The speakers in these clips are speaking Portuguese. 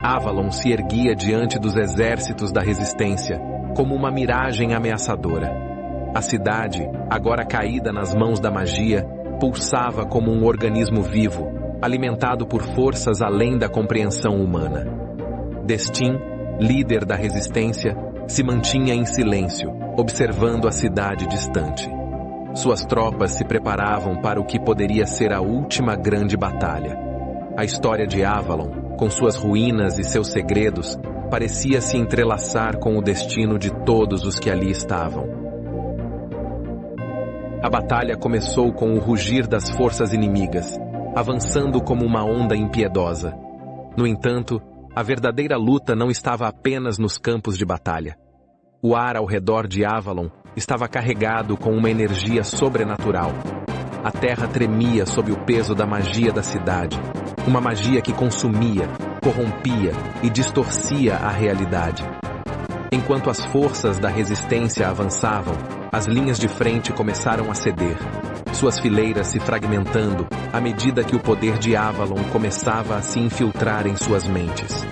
Avalon se erguia diante dos exércitos da resistência, como uma miragem ameaçadora. A cidade, agora caída nas mãos da magia, pulsava como um organismo vivo, alimentado por forças além da compreensão humana. Destin, líder da resistência, se mantinha em silêncio, observando a cidade distante. Suas tropas se preparavam para o que poderia ser a última grande batalha. A história de Avalon, com suas ruínas e seus segredos, parecia se entrelaçar com o destino de todos os que ali estavam. A batalha começou com o rugir das forças inimigas, avançando como uma onda impiedosa. No entanto, a verdadeira luta não estava apenas nos campos de batalha. O ar ao redor de Avalon estava carregado com uma energia sobrenatural. A terra tremia sob o peso da magia da cidade, uma magia que consumia, corrompia e distorcia a realidade. Enquanto as forças da resistência avançavam, as linhas de frente começaram a ceder, suas fileiras se fragmentando à medida que o poder de Avalon começava a se infiltrar em suas mentes.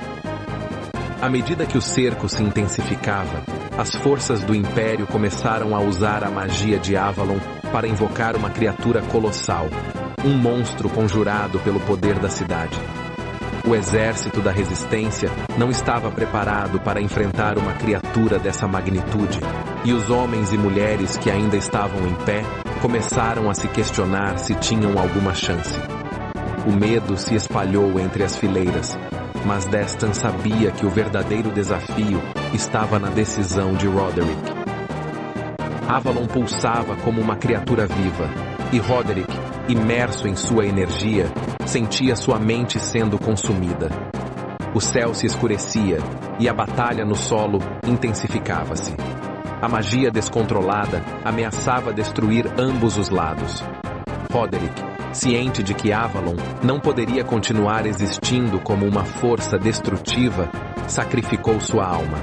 À medida que o cerco se intensificava, as forças do Império começaram a usar a magia de Avalon para invocar uma criatura colossal, um monstro conjurado pelo poder da cidade. O exército da resistência não estava preparado para enfrentar uma criatura dessa magnitude, e os homens e mulheres que ainda estavam em pé começaram a se questionar se tinham alguma chance. O medo se espalhou entre as fileiras, mas Destin sabia que o verdadeiro desafio estava na decisão de Roderick. Avalon pulsava como uma criatura viva, e Roderick, imerso em sua energia, sentia sua mente sendo consumida. O céu se escurecia, e a batalha no solo intensificava-se. A magia descontrolada ameaçava destruir ambos os lados. Roderick, ciente de que Avalon não poderia continuar existindo como uma força destrutiva, sacrificou sua alma.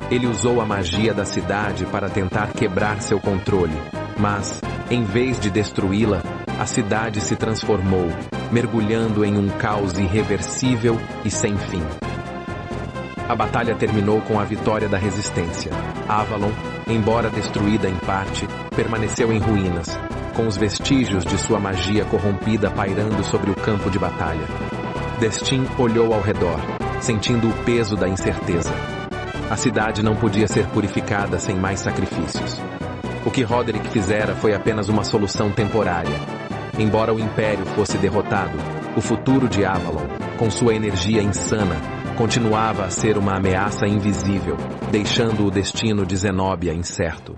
Ele usou a magia da cidade para tentar quebrar seu controle, mas, em vez de destruí-la, a cidade se transformou, mergulhando em um caos irreversível e sem fim. A batalha terminou com a vitória da resistência. Avalon, embora destruída em parte, permaneceu em ruínas, com os vestígios de sua magia corrompida pairando sobre o campo de batalha. Destin olhou ao redor, sentindo o peso da incerteza. A cidade não podia ser purificada sem mais sacrifícios. O que Roderick fizera foi apenas uma solução temporária. Embora o Império fosse derrotado, o futuro de Avalon, com sua energia insana, continuava a ser uma ameaça invisível, deixando o destino de Zenóbia incerto.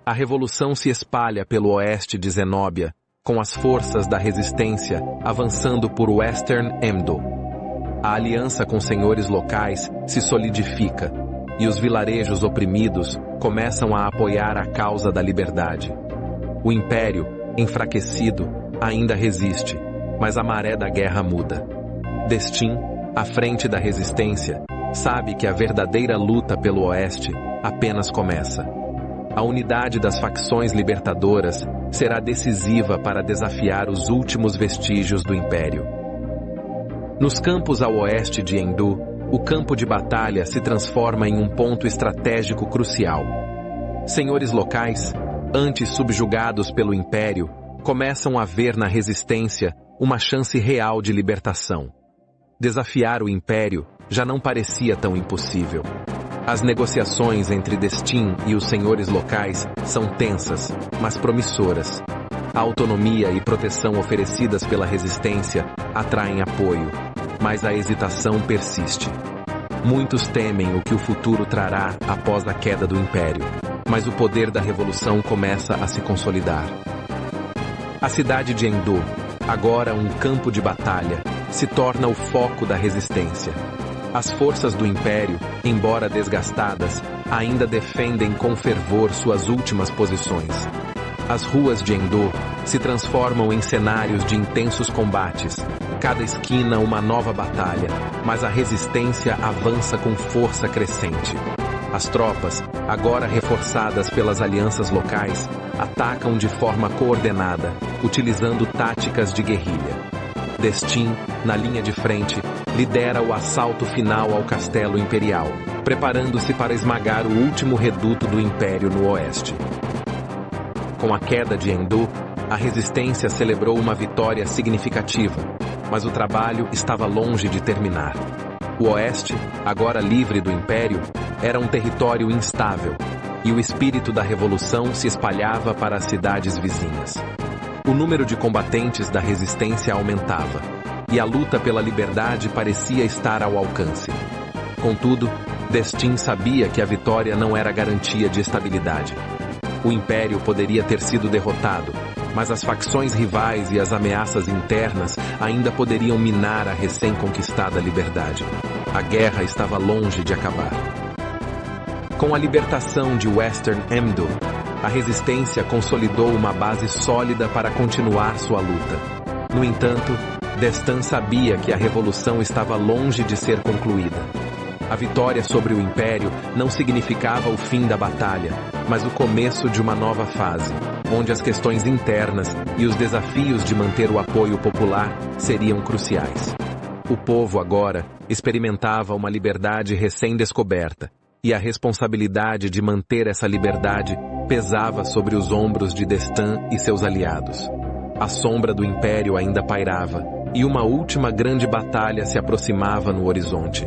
A revolução se espalha pelo oeste de Zenóbia, com as forças da resistência avançando por Western Emdo. A aliança com senhores locais se solidifica, e os vilarejos oprimidos começam a apoiar a causa da liberdade. O Império, enfraquecido, ainda resiste, mas a maré da guerra muda. Destin, à frente da resistência, sabe que a verdadeira luta pelo oeste apenas começa. A unidade das facções libertadoras será decisiva para desafiar os últimos vestígios do Império. Nos campos ao oeste de Endu, o campo de batalha se transforma em um ponto estratégico crucial. Senhores locais, antes subjugados pelo Império, começam a ver na resistência uma chance real de libertação. Desafiar o Império já não parecia tão impossível. As negociações entre Destin e os senhores locais são tensas, mas promissoras. A autonomia e proteção oferecidas pela resistência atraem apoio, mas a hesitação persiste. Muitos temem o que o futuro trará após a queda do Império, mas o poder da revolução começa a se consolidar. A cidade de Endu, agora um campo de batalha, se torna o foco da resistência. As forças do Império, embora desgastadas, ainda defendem com fervor suas últimas posições. As ruas de Endu se transformam em cenários de intensos combates, cada esquina uma nova batalha, mas a resistência avança com força crescente. As tropas, agora reforçadas pelas alianças locais, atacam de forma coordenada, utilizando táticas de guerrilha. Destin, na linha de frente, lidera o assalto final ao castelo imperial, preparando-se para esmagar o último reduto do Império no oeste. Com a queda de Endu, a resistência celebrou uma vitória significativa, mas o trabalho estava longe de terminar. O oeste, agora livre do Império, era um território instável, e o espírito da revolução se espalhava para as cidades vizinhas. O número de combatentes da resistência aumentava, e a luta pela liberdade parecia estar ao alcance. Contudo, Destin sabia que a vitória não era garantia de estabilidade. O Império poderia ter sido derrotado, mas as facções rivais e as ameaças internas ainda poderiam minar a recém-conquistada liberdade. A guerra estava longe de acabar. Com a libertação de Western Emdo, a resistência consolidou uma base sólida para continuar sua luta. No entanto, Destin sabia que a revolução estava longe de ser concluída. A vitória sobre o Império não significava o fim da batalha, mas o começo de uma nova fase, onde as questões internas e os desafios de manter o apoio popular seriam cruciais. O povo agora experimentava uma liberdade recém-descoberta, e a responsabilidade de manter essa liberdade pesava sobre os ombros de Destin e seus aliados. A sombra do Império ainda pairava, e uma última grande batalha se aproximava no horizonte.